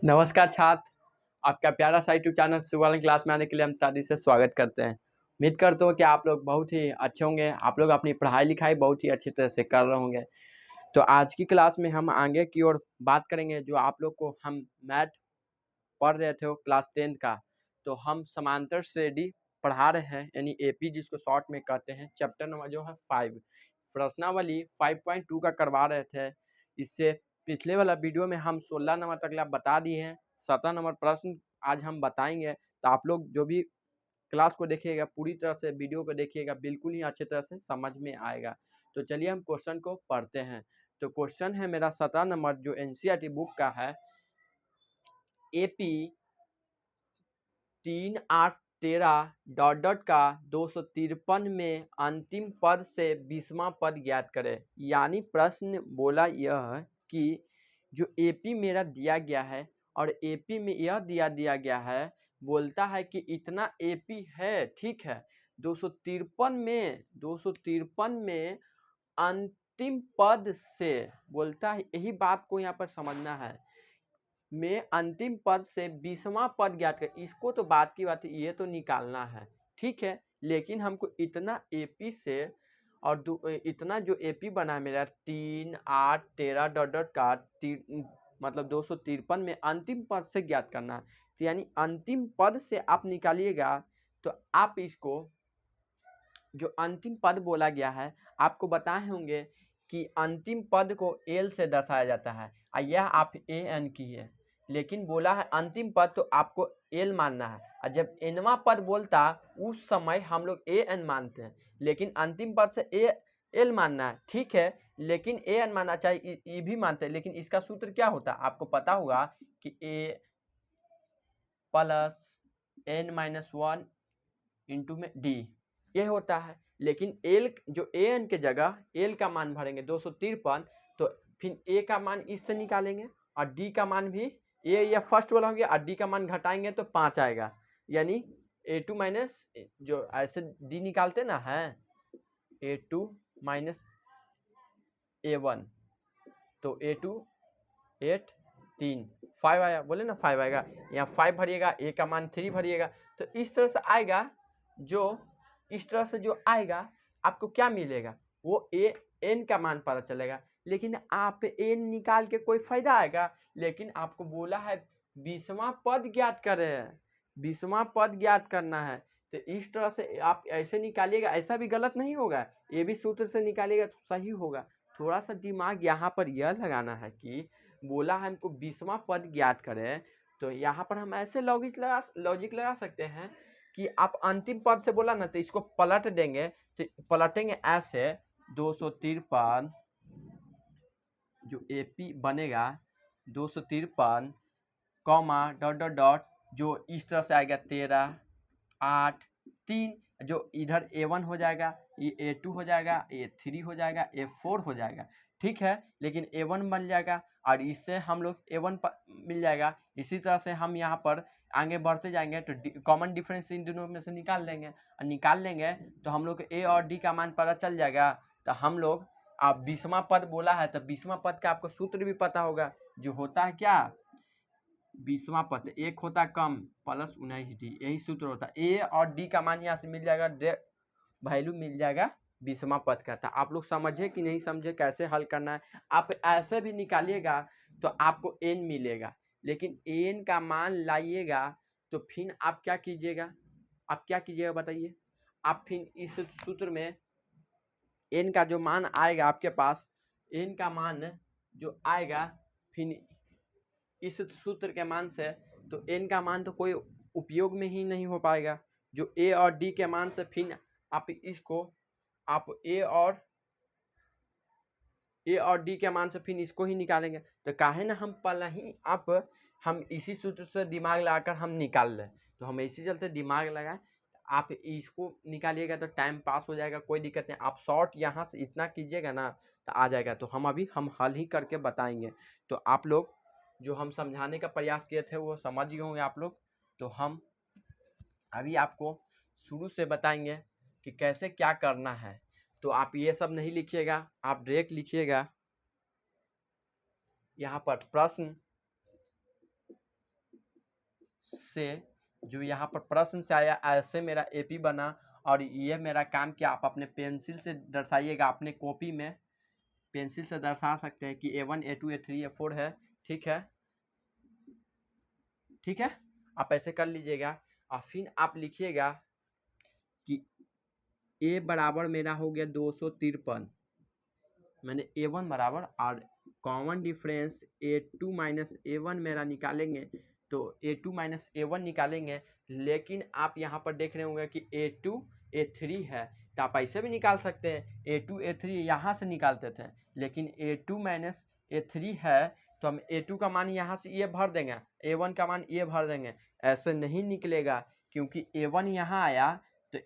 नमस्कार छात्र, आपका प्यारा सा यूट्यूब चैनल सुवर्ण क्लास में आने के लिए हम शादी से स्वागत करते हैं। उम्मीद करता हूँ कि आप लोग बहुत ही अच्छे होंगे, आप लोग अपनी पढ़ाई लिखाई बहुत ही अच्छी तरह से कर रहे होंगे। तो आज की क्लास में हम आगे की ओर बात करेंगे। जो आप लोग को हम मैथ पढ़ रहे थे वो क्लास 10 का, तो हम समांतर श्रेणी पढ़ा रहे हैं, यानी एपी जिसको शॉर्ट में कहते हैं। चैप्टर नंबर जो है 5 प्रश्नावली 5.2 का करवा रहे थे। इससे पिछले वाला वीडियो में हम 16 नंबर तक बता दिए हैं। 17 नंबर प्रश्न आज हम बताएंगे। तो आप लोग जो भी क्लास को देखिएगा, पूरी तरह से वीडियो को देखिएगा, बिल्कुल ही अच्छी तरह से समझ में आएगा। तो चलिए हम क्वेश्चन को पढ़ते हैं। तो क्वेश्चन है मेरा 17 नंबर जो एनसीईआरटी बुक का है, एपी 3, 8, 13 ... का 253 में अंतिम पद से 20वां पद ज्ञात करें। यानी प्रश्न बोला यह कि जो एपी मेरा दिया गया है और एपी में यह दिया गया है, बोलता है कि इतना एपी है, ठीक है। 253 में अंतिम पद से बोलता है, यही बात को यहाँ पर समझना है, में अंतिम पद से 20वां पद ज्ञात कर। इसको तो बात की बात है, ये तो निकालना है, ठीक है। लेकिन हमको इतना एपी से और इतना जो एपी बना है मेरा 3, 8, 13 ... का मतलब 253 में अंतिम पद से ज्ञात करना है। तो यानी अंतिम पद से आप निकालिएगा, तो आप इसको जो अंतिम पद बोला गया है, आपको बताए होंगे कि अंतिम पद को एल से दर्शाया जाता है, और यह आप ए एन की है। लेकिन बोला है अंतिम पद, तो आपको एल मानना है। और जब एनवा पद बोलता, उस समय हम लोग ए एन मानते हैं, लेकिन अंतिम पद से ए एल मानना है, ठीक है। लेकिन ए एन मानना चाहिए, ये भी मानते हैं। लेकिन इसका सूत्र क्या होता है, आपको पता होगा कि ए प्लस n-1 इंटू में डी, ये होता है। लेकिन एल जो ए एन के जगह एल का मान भरेंगे 253, तो फिर ए का मान इससे निकालेंगे और डी का मान भी, ए या फर्स्ट वाला हो गया, और डी का मान घटाएंगे तो 5 आएगा। यानी A2 माइनस, जो ऐसे डी निकालते ना है, A2 माइनस A1, तो A2 8, 3, 5 आया, बोले ना 5 आएगा। यहाँ 5 भरिएगा, ए का मान 3 भरिएगा, तो इस तरह से आएगा। जो इस तरह से जो आएगा, आपको क्या मिलेगा, वो ए एन का मान पता चलेगा। लेकिन आप एन निकाल के कोई फायदा आएगा? लेकिन आपको बोला है 20वां पद ज्ञात करें, 20वां पद ज्ञात करना है। तो इस तरह से आप ऐसे निकालिएगा, ऐसा भी गलत नहीं होगा, ये भी सूत्र से निकालिएगा तो सही होगा। थोड़ा सा दिमाग यहाँ पर यह लगाना है कि बोला है हमको 20वां पद ज्ञात करें, तो यहाँ पर हम ऐसे लॉजिक लगा सकते हैं कि आप अंतिम पद से बोला ना, तो इसको पलट देंगे, तो पलटेंगे ऐसे 253 जो एपी बनेगा 253, कॉमा डॉट जो इस तरह से आएगा 13, 8, 3, जो इधर A1 हो जाएगा, ये A2 हो जाएगा, A3 हो जाएगा, A4 हो जाएगा, ठीक है। लेकिन A1 बन जाएगा और इससे हम लोग A1 मिल जाएगा। इसी तरह से हम यहाँ पर आगे बढ़ते जाएंगे, तो कॉमन डिफरेंस इन दोनों में से निकाल लेंगे, और निकाल लेंगे तो हम लोग A और D का मान पता चल जाएगा। तो हम लोग, आप 20वां पद बोला है, तो 20वां पद का आपको सूत्र भी पता होगा, जो होता है क्या, 20वां पद एक होता कम प्लस 19D, यही सूत्र होता है। ए और डी का मान यहाँ से मिल जाएगा, वैल्यू मिल जाएगा 20वां पद का था। आप लोग समझे कि नहीं समझे, कैसे हल करना है? आप ऐसे भी निकालिएगा तो आपको एन मिलेगा, लेकिन एन का मान लाइएगा तो फिर आप क्या कीजिएगा, बताइए। आप फिर इस सूत्र में एन का जो मान आएगा आपके पास, एन का मान जो आएगा फिर इस सूत्र के मान से, तो एन का मान तो कोई उपयोग में ही नहीं हो पाएगा। जो ए और डी के मान से फिर आप इसको, आप ए और डी के मान से फिर इसको ही निकालेंगे। तो काहे ना हम पहले ही हम इसी सूत्र से दिमाग लगाकर हम निकाल लें, तो हम इसी चलते दिमाग लगाएं। आप इसको निकालिएगा तो टाइम पास हो जाएगा, कोई दिक्कत नहीं। आप शॉर्ट यहाँ से इतना कीजिएगा ना, तो आ जाएगा। तो हम हल ही करके बताएंगे। तो आप लोग जो हम समझाने का प्रयास किए थे वो समझ गए होंगे आप लोग। तो हम अभी आपको शुरू से बताएंगे कि कैसे क्या करना है। तो आप ये सब नहीं लिखिएगा, आप डायरेक्ट लिखिएगा यहाँ पर प्रश्न से जो यहाँ पर प्रश्न से आया ऐसे मेरा एपी बना और ये मेरा काम किया। आप अपने पेंसिल से दर्शाइएगा, अपने कॉपी में पेंसिल से दर्शा सकते हैं कि A1 A2 A3 A4 है। ठीक है, ठीक है, आप ऐसे कर लीजिएगा और फिर आप लिखिएगा कि A बराबर मेरा हो गया 253, मैंने A1 बराबर, और common difference A2 minus A1 मेरा निकालेंगे तो A2 माइनस A1 निकालेंगे। लेकिन आप यहाँ पर देख रहे होंगे कि A2 A3 है, तो आप ऐसे भी निकाल सकते हैं। A2 A3 यहाँ से निकालते थे, लेकिन A2 माइनस A3 है तो हम A2 का मान यहाँ से ये भर देंगे, A1 का मान ये भर देंगे। ऐसे नहीं निकलेगा, क्योंकि A1 यहाँ आया तो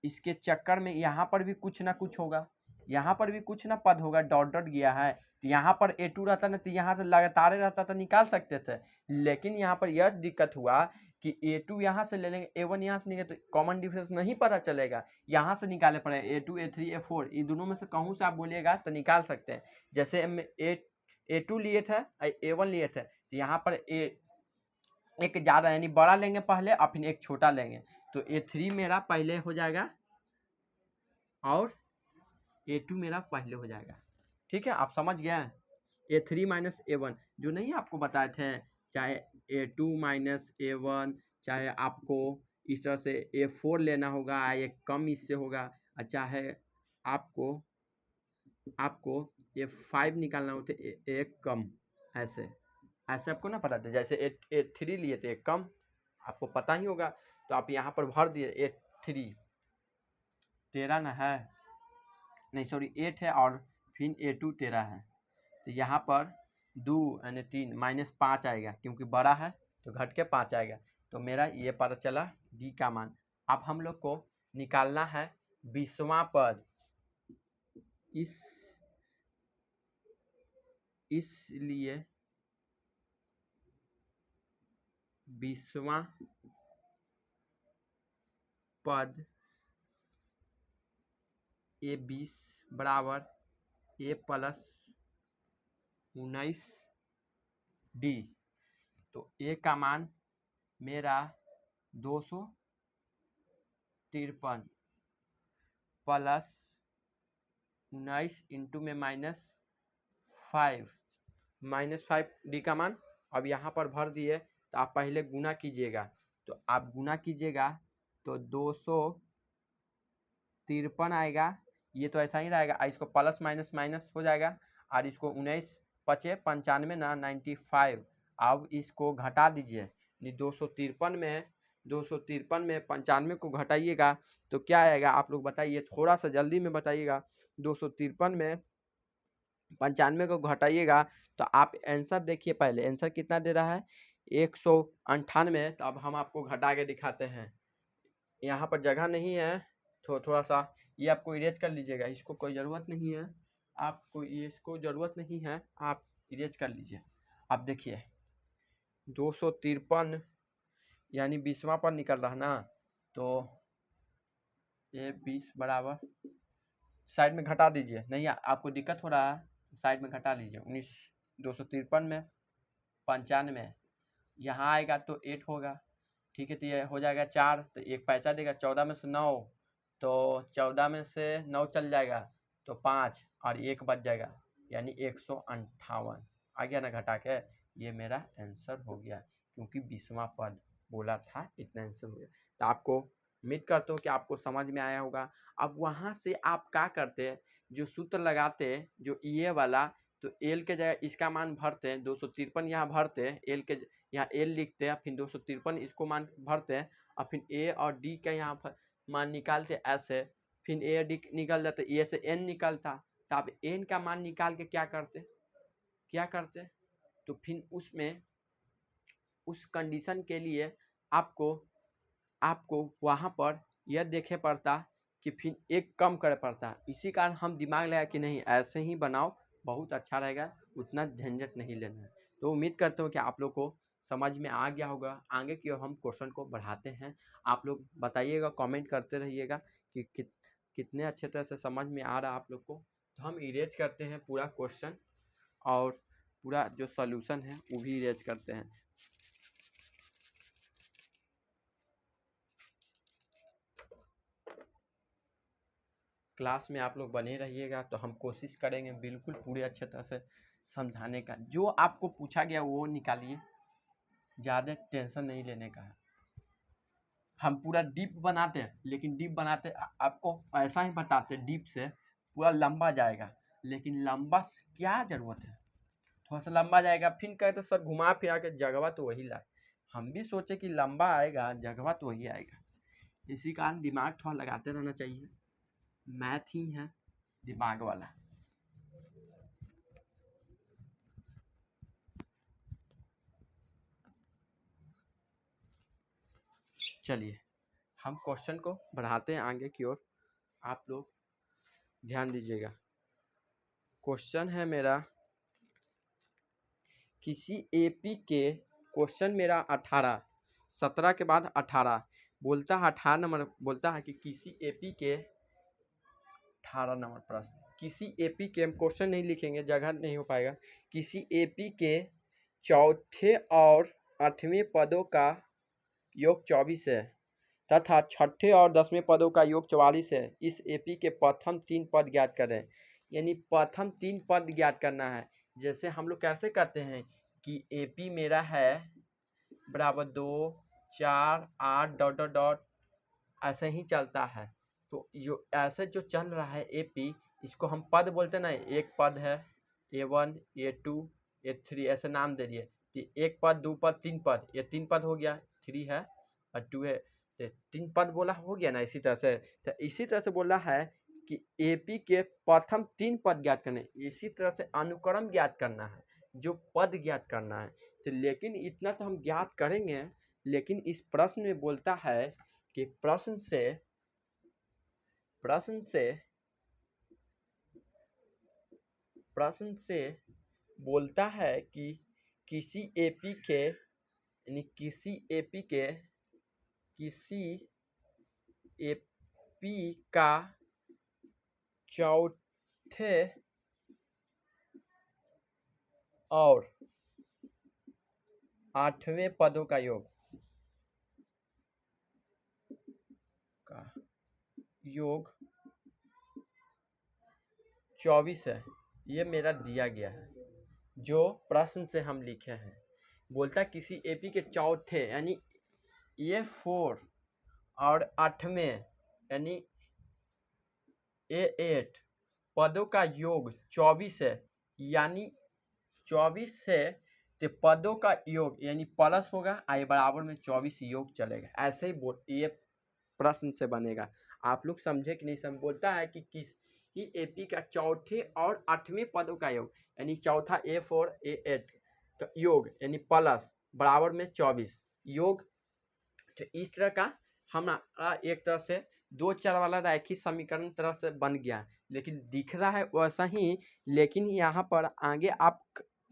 इसके चक्कर में यहाँ पर भी कुछ ना कुछ होगा, यहाँ पर भी कुछ ना पद होगा, डॉट डॉट गया है। तो यहाँ पर A2 रहता ना तो यहाँ से लगातार रहता तो निकाल सकते थे, लेकिन यहाँ पर यह दिक्कत हुआ कि A2 यहाँ से ले लेंगे, A1 यहाँ से निकाले तो कॉमन डिफरेंस नहीं पता चलेगा, यहाँ से निकाले पड़ेगा। A2 A3 A4 ये दोनों में से कहूँ से आप बोलिएगा तो निकाल सकते हैं। जैसे हम A2 लिए थे, A1 लिए थे, तो यहाँ पर एक ज़्यादा यानी बड़ा लेंगे पहले और फिर एक छोटा लेंगे, तो A3 मेरा पहले हो जाएगा और A2 मेरा पहले हो जाएगा। ठीक है, आप समझ गए। A3 माइनस A1 जो नहीं आपको बताए थे, चाहे A2 माइनस A1, चाहे आपको इस तरह से A4 लेना होगा, एक कम इससे होगा, चाहे आपको A5 निकालना हो तो एक कम, ऐसे ऐसे आपको ना पता था। जैसे A3 लिए थे एक कम, आपको पता ही होगा, तो आप यहाँ पर भर दिए A3 13 ना है, नहीं सॉरी 8 है, और फिर A2 13 है, तो यहाँ पर 2 यानी 3 माइनस 5 आएगा, क्योंकि बड़ा है तो घट के 5 आएगा। तो मेरा ये पता चला डी का मान। अब हम लोग को निकालना है 20वां पद, इसलिए 20वां पद A20 बराबर A प्लस 19 डी। तो A का मान मेरा 253 प्लस 19 इंटू में -5 डी का मान। अब यहाँ पर भर दिए, तो आप पहले गुना कीजिएगा, तो आप गुना कीजिएगा तो 253 आएगा, ये तो ऐसा ही रहेगा, इसको प्लस माइनस माइनस हो जाएगा, और इसको 19 पचे 95 ना 95। अब इसको घटा दीजिए, 253 में 95 को घटाइएगा तो क्या आएगा, आप लोग बताइए, थोड़ा सा जल्दी में बताइएगा। 253 में 95 को घटाइएगा तो आप आंसर देखिए, पहले आंसर कितना दे रहा है 198। तो अब हम आपको घटा के दिखाते हैं, यहाँ पर जगह नहीं है, तो थोड़ा सा ये आपको इरेज कर लीजिएगा, इसको कोई ज़रूरत नहीं है, आपको इसको ज़रूरत नहीं है, आप इरेज कर लीजिए। अब देखिए 253 यानी 20वां पर निकल रहा ना, तो ये 20 बराबर साइड में घटा दीजिए, नहीं आपको दिक्कत हो रहा है साइड में घटा लीजिए। 19 253 में 95 यहाँ आएगा तो 8 होगा, ठीक है, तो ये हो जाएगा 4, तो एक पैसा देगा, 14 में से 9, तो 14 में से 9 चल जाएगा तो 5 और 1 बच जाएगा, यानी 158 आ गया ना घटा के। ये मेरा आंसर हो गया, क्योंकि 20वां पद बोला था, इतना आंसर हो गया। तो आपको उम्मीद करता हूँ कि आपको समझ में आया होगा। अब वहाँ से आप क्या करते हैं, जो सूत्र लगाते जो ये वाला, तो एल के जगह इसका मान भरते हैं, 253 यहाँ भरते हैं, एल के यहाँ एल लिखते हैं, फिर 253 इसको मान भरते हैं, और फिर ए और डी का यहाँ मान निकालते ऐसे, फिर ए डी निकल जाते, ए से एन निकलता, तो आप एन का मान निकाल के क्या करते, तो फिर उसमें उस कंडीशन के लिए आपको वहाँ पर यह देखे पड़ता कि फिर एक कम करे पड़ता। इसी कारण हम दिमाग लगा कि नहीं ऐसे ही बनाओ, बहुत अच्छा रहेगा, उतना झंझट नहीं लेना है। तो उम्मीद करता हूँ कि आप लोग को समझ में आ गया होगा। आगे की ओर हम क्वेश्चन को बढ़ाते हैं, आप लोग बताइएगा, कमेंट करते रहिएगा कि कितने अच्छे तरह से समझ में आ रहा है आप लोग को। तो हम इरेज करते हैं पूरा क्वेश्चन, और पूरा जो सॉल्यूशन है वो भी इरेज करते हैं। क्लास में आप लोग बने रहिएगा, तो हम कोशिश करेंगे बिल्कुल पूरे अच्छे तरह से समझाने का। जो आपको पूछा गया वो निकालिए, ज़्यादा टेंशन नहीं लेने का है। हम पूरा डीप बनाते हैं, लेकिन डीप बनाते आपको ऐसा ही बताते डीप से पूरा लंबा जाएगा, लेकिन लंबा क्या ज़रूरत है, थोड़ा सा लंबा जाएगा, फिर कहते सर घुमा फिरा के जगवा तो वही लाए। हम भी सोचे कि लंबा आएगा, जगवा तो वही आएगा। इसी कारण दिमाग थोड़ा लगाते रहना चाहिए। मैथ ही है दिमाग वाला। चलिए हम क्वेश्चन को बढ़ाते हैं आगे की ओर, आप लोग ध्यान दीजिएगा। क्वेश्चन है मेरा, किसी एपी के, क्वेश्चन मेरा 18, 17 के बाद 18 बोलता है, 18 नंबर बोलता है कि किसी एपी के 18 नंबर प्रश्न, किसी एपी के, हम क्वेश्चन नहीं लिखेंगे, जगह नहीं हो पाएगा। किसी एपी के चौथे और 8वें पदों का योग 24 है तथा छठे और 10वें पदों का योग 44 है। इस एपी के प्रथम 3 पद ज्ञात करें। यानी प्रथम 3 पद ज्ञात करना है। जैसे हम लोग कैसे करते हैं कि एपी मेरा है बराबर 2 4 8 डॉट डॉट डॉट, ऐसे ही चलता है। तो जो ऐसे जो चल रहा है एपी, इसको हम पद बोलते हैं ना। एक पद है A1 A2 A3, ऐसे नाम दे दिए। एक पद, दो पद, तीन पद, ये 3 पद हो गया, 3 है और 2 है, तो 3 पद बोला हो गया ना। इसी तरह से, तो इसी तरह से बोला है कि एपी के प्रथम 3 पद ज्ञात करने, इसी तरह से अनुक्रम ज्ञात करना है, जो पद ज्ञात करना है। तो लेकिन इतना तो हम ज्ञात करेंगे, लेकिन इस प्रश्न में बोलता है कि प्रश्न से बोलता है कि किसी एपी के, यानी किसी एपी का चौथे और 8वें पदों का योग 24 है। ये मेरा दिया गया है, जो प्रश्न से हम लिखे हैं। बोलता किसी एपी के चौथे यानी A4 और 8वें यानी A8 पदों का योग 24 है। यानी 24 है तो पदों का योग यानी प्लस होगा, आई बराबर में 24 योग चलेगा। ऐसे ही ये प्रश्न से बनेगा। आप लोग समझे कि नहीं समझ। बोलता है कि किसी एपी का चौथे और 8वें पदों का योग, यानी चौथा A4 A8 का योग यानी प्लस बराबर में 24 योग। तो इस तरह का हम एक तरह से 2 चर वाला रैखिक समीकरण तरह से बन गया, लेकिन दिख रहा है वैसा ही। लेकिन यहाँ पर आगे आप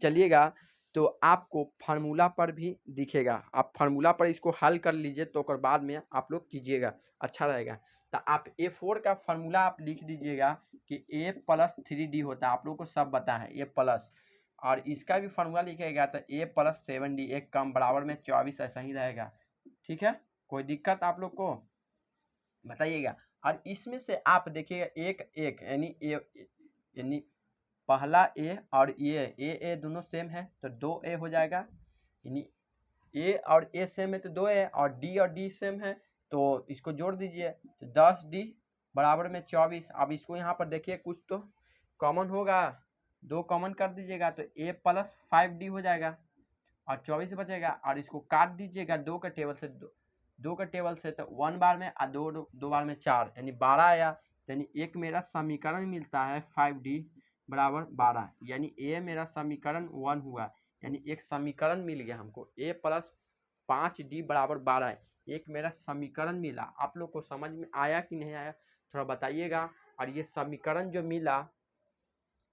चलिएगा तो आपको फार्मूला पर भी दिखेगा। आप फार्मूला पर इसको हल कर लीजिए, तो बाद में आप लोग कीजिएगा, अच्छा रहेगा। तो आप A4 का फार्मूला आप लिख दीजिएगा कि A प्लस 3D होता है। आप लोग को सब पता है A प्लस, और इसका भी फार्मूला लिखेगा तो A प्लस 7D, एक कम बराबर में 24, ऐसा ही रहेगा। ठीक है, कोई दिक्कत आप लोग को बताइएगा। और इसमें से आप देखिएगा एक एक यानी पहला ए और ए दोनों सेम है तो 2A हो जाएगा। यानी ए और ए सेम है तो 2A, और डी सेम है तो इसको जोड़ दीजिए तो 10D बराबर में 24। अब इसको यहाँ पर देखिए कुछ तो कॉमन होगा, 2 कॉमन कर दीजिएगा तो A प्लस 5D हो जाएगा और 24 बचेगा। और इसको काट दीजिएगा 2 के टेबल से, 2 के टेबल से तो 1 बार में और 2 बार में 4 यानी 12 आया। यानी एक मेरा समीकरण मिलता है 5D बराबर 12, यानी ए मेरा समीकरण 1 हुआ। यानी एक समीकरण मिल गया हमको, A प्लस 5D बराबर 12, एक मेरा समीकरण मिला। आप लोग को समझ में आया कि नहीं आया थोड़ा बताइएगा। और ये समीकरण जो मिला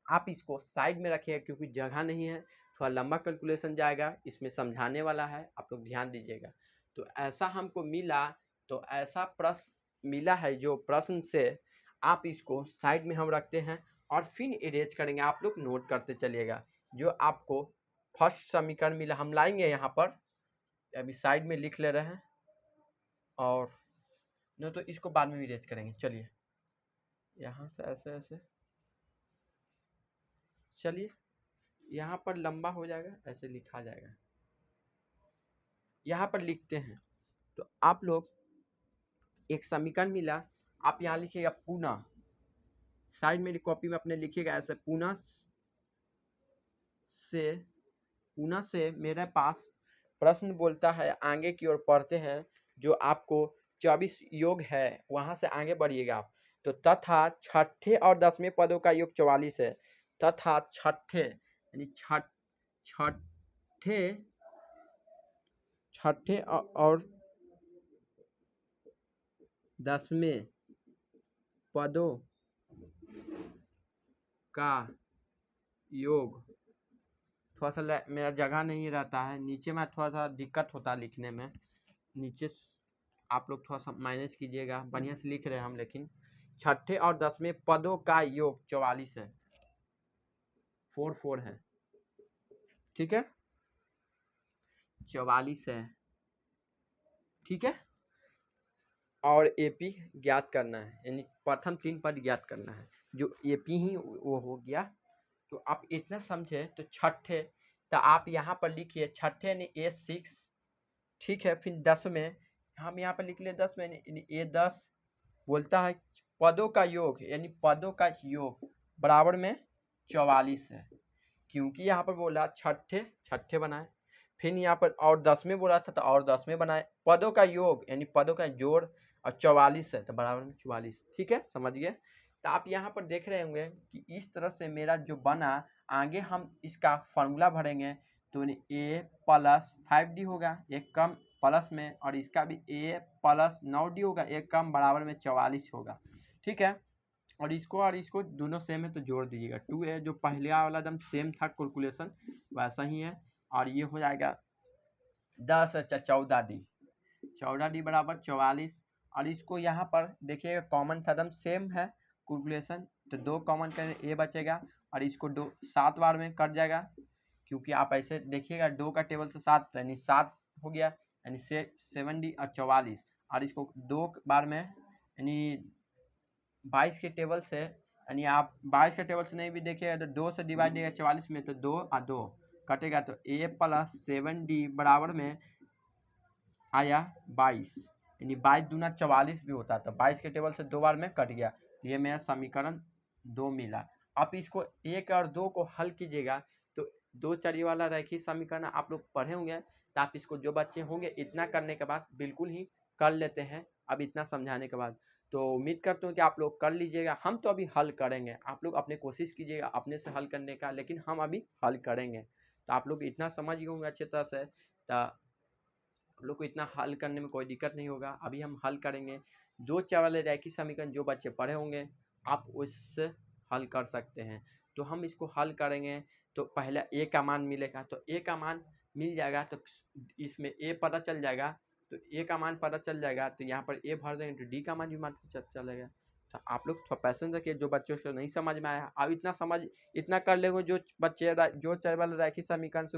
आप इसको साइड में रखिएगा, क्योंकि जगह नहीं है, थोड़ा लंबा कैलकुलेशन जाएगा, इसमें समझाने वाला है, आप लोग ध्यान दीजिएगा। तो ऐसा हमको मिला, तो ऐसा प्रश्न मिला है जो प्रश्न से आप इसको साइड में हम रखते हैं और फिर इरेज करेंगे। आप लोग नोट करते चलिएगा। जो आपको फर्स्ट समीकरण मिला हम लाएंगे यहाँ पर, अभी साइड में लिख ले रहे हैं, और न तो इसको बाद में इरेज करेंगे। चलिए यहाँ से ऐसे ऐसे, चलिए यहाँ पर लंबा हो जाएगा, ऐसे लिखा जाएगा। यहाँ पर लिखते हैं, तो आप लोग एक समीकरण मिला, आप यहाँ लिखिएगा पुनः, साइड मेरी कॉपी में अपने लिखिएगा ऐसे, से पुनः से मेरे पास प्रश्न बोलता है, आगे की ओर पढ़ते हैं, जो आपको 24 योग है वहां से आगे बढ़िएगा आप। तो तथा छठे और 10वें पदों का योग 44 है, तथा छठे यानी छठे छठे और 10वें पदों का योग, थोड़ा सा मेरा जगह नहीं रहता है, नीचे में थोड़ा सा दिक्कत होता है लिखने में, नीचे आप लोग थोड़ा सा माइनस कीजिएगा, बढ़िया से लिख रहे हैं हम, लेकिन छठे और 10वें पदों का योग 44 है, 44 है, ठीक है, 44 है, ठीक है। और एपी ज्ञात करना है, यानी प्रथम 3 पद ज्ञात करना है, जो एपी ही वो हो गया। तो आप इतना समझे, तो छठे, तो आप यहाँ पर लिखिए छठे यानी A6, ठीक है। फिर 10वें हम यहाँ पर लिख लिए 10वें यानी A10 बोलता है पदों का योग, यानी पदों का योग बराबर में 44 है, क्योंकि यहाँ पर बोला छठे छठे बनाए, फिर यहाँ पर और 10वें बोला था तो और 10वें बनाए, पदों का योग यानी पदों का जोड़, और 44 है तो बराबर में 44, ठीक है, समझ गए। तो आप यहाँ पर देख रहे होंगे कि इस तरह से मेरा जो बना, आगे हम इसका फॉर्मूला भरेंगे, तो A प्लस 5D होगा, एक कम प्लस में, और इसका भी A प्लस 9D होगा, एक कम, बराबर में 44 होगा, ठीक है। और इसको दोनों सेम है तो जोड़ दीजिएगा, 2A जो पहले वाला एकदम सेम था कैलकुलेशन वैसा ही है, और ये हो जाएगा 10 14D, 14D बराबर 44, और इसको यहाँ पर देखिएगा कॉमन था, एकदम सेम है कैलकुलेशन, तो 2 कॉमन करें A बचेगा, और इसको 7 बार में कट जाएगा, क्योंकि आप ऐसे देखिएगा 2 का टेबल से 7 यानी 7 हो गया, यानी 7D और 44, और इसको 2 बार में यानी 22 के टेबल से, यानी आप 22 के टेबल से नहीं भी देखिएगा तो 2 से डिवाइड देगा 44 में, तो 2 और 2 कटेगा, तो A प्लस 7D बराबर में आया 22, यानी 22 दूना 44 भी होता, तो 22 के टेबल से 2 बार में कट गया, तो ये मेरा समीकरण 2 मिला। आप इसको 1 और 2 को हल कीजिएगा, तो 2 चर वाला रैखिक समीकरण आप लोग पढ़े होंगे, तो आप इसको जो बच्चे होंगे इतना करने के बाद बिल्कुल ही कर लेते हैं, अब इतना समझाने के बाद। तो उम्मीद करता हूँ कि आप लोग कर लीजिएगा, हम तो अभी हल करेंगे, आप लोग अपने कोशिश कीजिएगा अपने से हल करने का, लेकिन हम अभी हल करेंगे। तो आप लोग इतना समझ गए होंगे अच्छी तरह से, तो आप लोग को इतना हल करने में कोई दिक्कत नहीं होगा। अभी हम हल करेंगे, 2 चर वाले रैखिक समीकरण जो बच्चे पढ़े होंगे आप उससे हल कर सकते हैं। तो हम इसको हल करेंगे, तो पहले A का मान मिलेगा, तो A का मान मिल जाएगा, तो इसमें A पता चल जाएगा, तो A का मान पता चल जाएगा, तो यहाँ पर A भर देंगे तो D का मान भी मालूम चलेगा। तो आप लोग थोड़ा पैसेंस रखिए, जो बच्चों से नहीं समझ में आया अब इतना कर लेंगे, जो बच्चे जो चर वाले रैखिक समीकरण से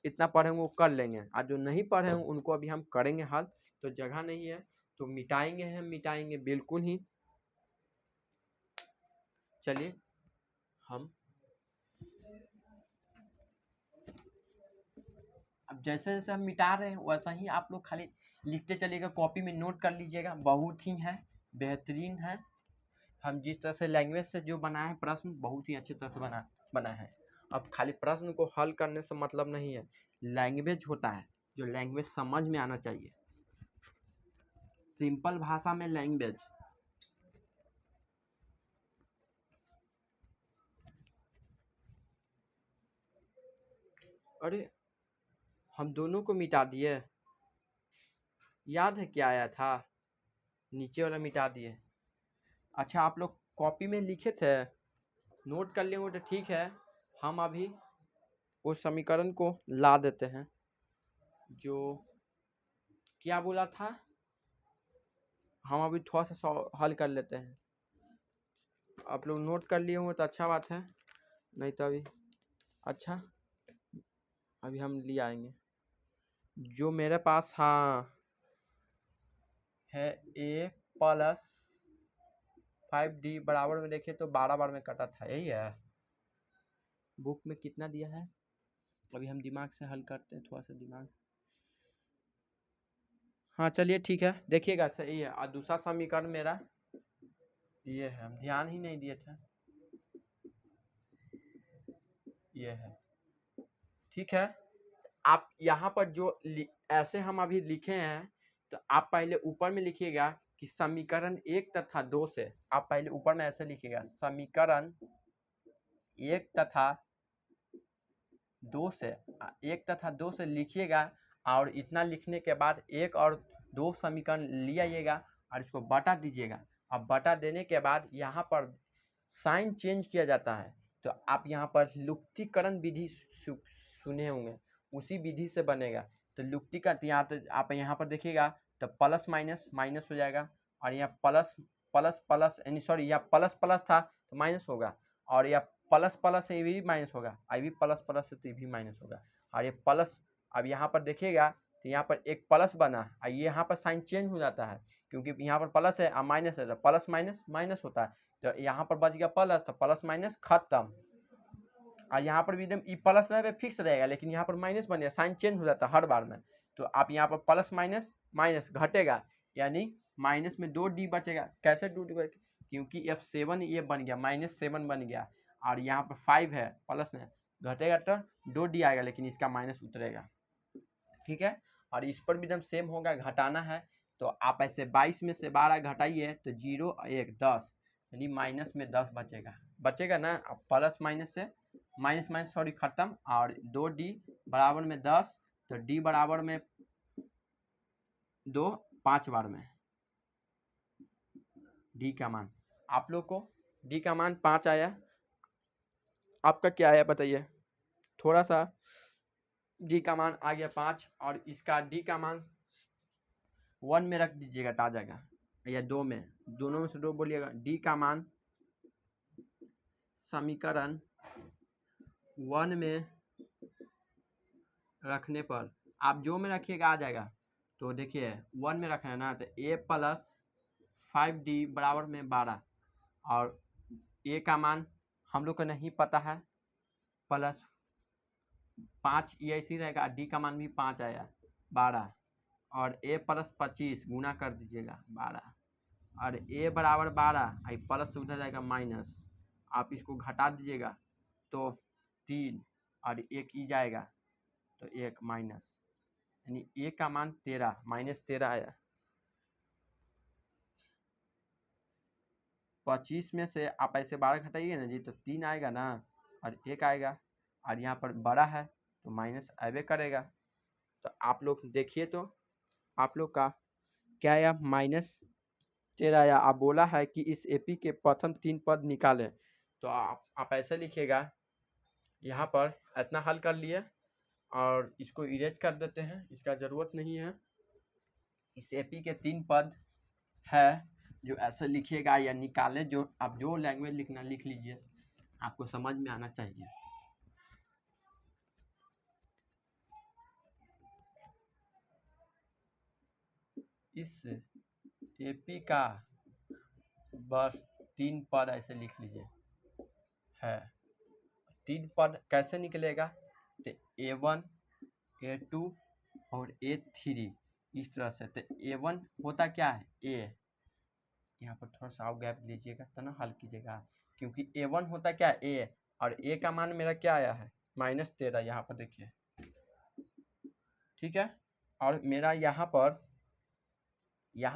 इतना पढ़े वो कर लेंगे, और जो नहीं पढ़े हैं उनको अभी हम करेंगे हल, तो जगह नहीं है तो मिटाएंगे, हम मिटाएंगे बिल्कुल ही। चलिए हम अब जैसे जैसे हम मिटा रहे हैं वैसा ही आप लोग खाली लिखते चलिएगा, कॉपी में नोट कर लीजिएगा, बहुत ही है बेहतरीन है। हम जिस तरह से लैंग्वेज से जो बनाए हैं प्रश्न, बहुत ही अच्छी तरह से बना है। अब खाली प्रश्न को हल करने से मतलब नहीं है, लैंग्वेज होता है जो लैंग्वेज समझ में आना चाहिए, सिंपल भाषा में लैंग्वेज। अरे हम दोनों को मिटा दिए, याद है क्या आया था, नीचे वाला मिटा दिए। अच्छा आप लोग कॉपी में लिखे थे, नोट कर लिए हो तो ठीक है, हम अभी उस समीकरण को ला देते हैं, जो क्या बोला था, हम अभी थोड़ा सा हल कर लेते हैं। आप लोग नोट कर लिए हो तो अच्छा बात है, नहीं तो अभी अच्छा अभी हम ले आएंगे, जो मेरे पास हाँ है A प्लस 5d बराबर में देखिए तो 12 बार में कटा था, यही है। बुक में कितना दिया है अभी हम दिमाग से हल करते हैं, थोड़ा सा दिमाग। हाँ चलिए ठीक है, देखिएगा सही है। और दूसरा समीकरण मेरा ये है, हम ध्यान ही नहीं दिए थे, ये है। ठीक है, आप यहाँ पर जो ऐसे हम अभी लिखे हैं, तो आप पहले ऊपर में लिखिएगा कि समीकरण 1 तथा 2 से, आप पहले ऊपर में ऐसे लिखिएगा समीकरण 1 तथा 2 से, 1 तथा 2 से लिखिएगा। और इतना लिखने के बाद 1 और 2 समीकरण ले आइएगा और इसको बटा दीजिएगा। अब बटा देने के बाद यहाँ पर साइन चेंज किया जाता है, तो आप यहाँ पर लुप्तीकरण विधि सुने होंगे, उसी विधि से बनेगा। तो लुप्ती का आप यहाँ पर देखिएगा तो प्लस माइनस माइनस हो जाएगा, और यहाँ प्लस प्लस प्लस यानी सॉरी यहाँ प्लस प्लस था तो माइनस होगा, और यह प्लस प्लस से ये भी माइनस होगा, आई भी प्लस प्लस से तो ये भी माइनस होगा। और ये प्लस, अब यहाँ पर देखिएगा तो यहाँ पर एक प्लस बना और ये यहाँ पर साइन चेंज हो जाता है, क्योंकि यहाँ पर प्लस है और माइनस है, तो प्लस माइनस माइनस होता है। तो यहाँ पर बच गया प्लस, तो प्लस माइनस खत्म। और यहाँ पर भी एकदम ई प्लस रहे फिक्स रहेगा, लेकिन यहाँ पर माइनस बनेगा, साइन चेंज हो जाता है हर बार में। तो आप यहाँ पर प्लस माइनस माइनस घटेगा, यानी माइनस में 2d बचेगा। कैसे 2d बचेगा? क्योंकि F7 ये बन गया, -7 बन गया, और यहाँ पर 5 है प्लस में, घटेगा तो 2d आएगा, लेकिन इसका माइनस उतरेगा। ठीक है, और इस पर भी एकदम सेम होगा, घटाना है। तो आप ऐसे 22 में से 12 घटाइए तो 0 1 10, यानी माइनस में 10 बचेगा ना। अब प्लस माइनस से माइनस माइनस सॉरी खत्म, और 2d बराबर में 10, तो d बराबर में 2 5 बार में d का मान, आप लोग को d का मान 5 आया। आपका क्या आया बताइए, थोड़ा सा। d का मान आ गया 5, और इसका d का मान 1 में रख दीजिएगा तो आ जाएगा, या 2 में, दोनों में से 2 बोलिएगा। d का मान समीकरण 1 में रखने पर, आप जो में रखिएगा आ जाएगा। तो देखिए 1 में रखना है ना, तो a प्लस 5d बराबर में 12, और a का मान हम लोग को नहीं पता है, प्लस 5 ये ऐसी रहेगा, d का मान भी 5 आया 12, और a प्लस 25 गुना कर दीजिएगा 12, और a बराबर 12, आई प्लस से उधर जाएगा माइनस, आप इसको घटा दीजिएगा तो 3, और 1 ई जाएगा तो 1 माइनस, यानी a का मान 13 -13 आया। 25 में से आप ऐसे 12 घटाइए ना जी, तो 3 आएगा ना, और 1 आएगा, और यहाँ पर बड़ा है तो माइनस आवे करेगा। तो आप लोग देखिए तो आप लोग का क्या आया, -13 आया। आप बोला है कि इस एपी के प्रथम 3 पद निकालें, तो आप ऐसे लिखिएगा, यहाँ पर इतना हल कर लिए और इसको इरेज कर देते हैं, इसका ज़रूरत नहीं है। इस एपी के 3 पद है जो ऐसे लिखिएगा या निकालें, जो आप जो लैंग्वेज लिखना लिख लीजिए, आपको समझ में आना चाहिए। इस एपी का बस 3 पद ऐसे लिख लीजिए है। 3 पद कैसे निकलेगा, तो A1 A2 और A3 इस तरह से। तो A1 होता क्या है, A, यहाँ पर थोड़ा सा गैप लीजिएगा तो ना हल कीजिएगा, क्योंकि A1 होता क्या है, A, और A का मान मेरा क्या आया है -13, यहाँ पर देखिए। ठीक है, और मेरा यहाँ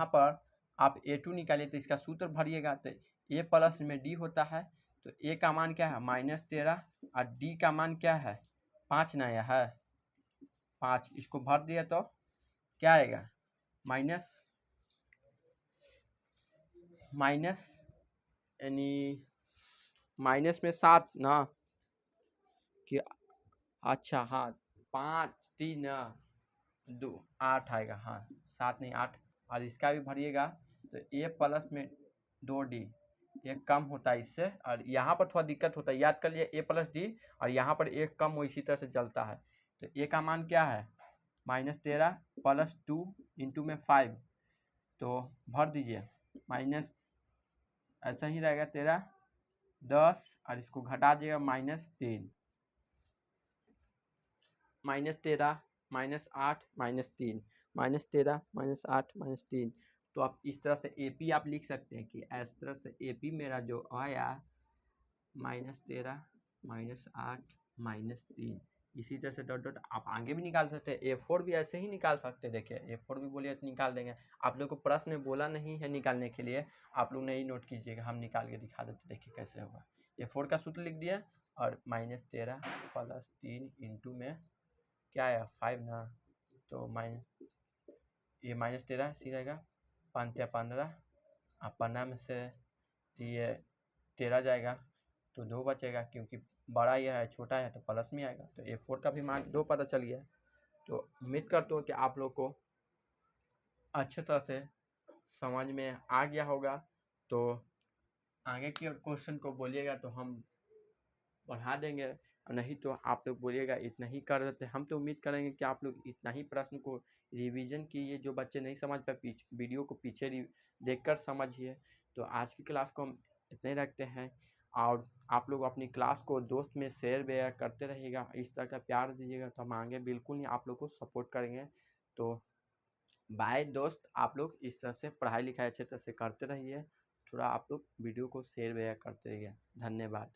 पर आप A2 निकालिए तो इसका सूत्र भरिएगा, तो A प्लस में D होता है, तो A का मान क्या है -13, और D का मान क्या है 5 नया है 5, इसको भर दिया तो क्या आएगा माइनस यानी माइनस में 7 ना, कि अच्छा हाँ 5 3 2 8 आएगा, हाँ 7 नहीं 8, और इसका भी भरिएगा तो A प्लस में 2D, ये कम होता है इससे, और यहाँ पर थोड़ा दिक्कत होता है, याद कर लिए A प्लस D, और यहाँ पर एक कम हो, इसी तरह से चलता है। तो A का मान क्या है -13 प्लस 2 इंटू में 5, तो भर दीजिए ऐसा ही रहेगा तेरा 10 और इसको घटा दिएगा -3 -13 -8 -3 -13 -8 -3। तो आप इस तरह से एपी आप लिख सकते हैं कि इस तरह से एपी मेरा जो आया -13 -8 -3। इसी तरह से डॉट डॉट आप आगे भी निकाल सकते हैं। A4 भी ऐसे ही निकाल सकते हैं। देखिए A4 भी बोलिए तो निकाल देंगे। आप लोग को प्रश्न में बोला नहीं है निकालने के लिए, आप लोग नहीं नोट कीजिएगा, हम निकाल के दिखा देते। देखिए कैसे होगा। A4 का सूत्र लिख दिया और -13 + 3 इंटू में क्या आया 5 ना, तो ये -13 सी रहेगा, 5 या 15 और 15 में से ये 13 जाएगा तो 2 बचेगा, क्योंकि बड़ा यह है छोटा है तो प्लस में आएगा। तो A4 का भी मान 2 पता चल गया। तो उम्मीद करता हूँ कि आप लोग को अच्छे तरह से समझ में आ गया होगा। तो आगे के क्वेश्चन को बोलिएगा तो हम बढ़ा देंगे, और नहीं तो आप लोग बोलिएगा इतना ही कर देते। हम तो उम्मीद करेंगे कि आप लोग इतना ही प्रश्न को रिवीजन कीजिए। जो बच्चे नहीं समझ पाए वीडियो को पीछे देखकर समझिए। तो आज की क्लास को हम इतने ही रखते हैं, और आप लोग अपनी क्लास को दोस्त में शेयर वेयर करते रहिएगा। इस तरह का प्यार दीजिएगा तो हम आगे बिल्कुल ही आप लोग को सपोर्ट करेंगे। तो बाय दोस्त, आप लोग इस तरह से पढ़ाई लिखाई अच्छे तरह से करते रहिए। थोड़ा आप लोग वीडियो को शेयर वेयर करते रहिए। धन्यवाद।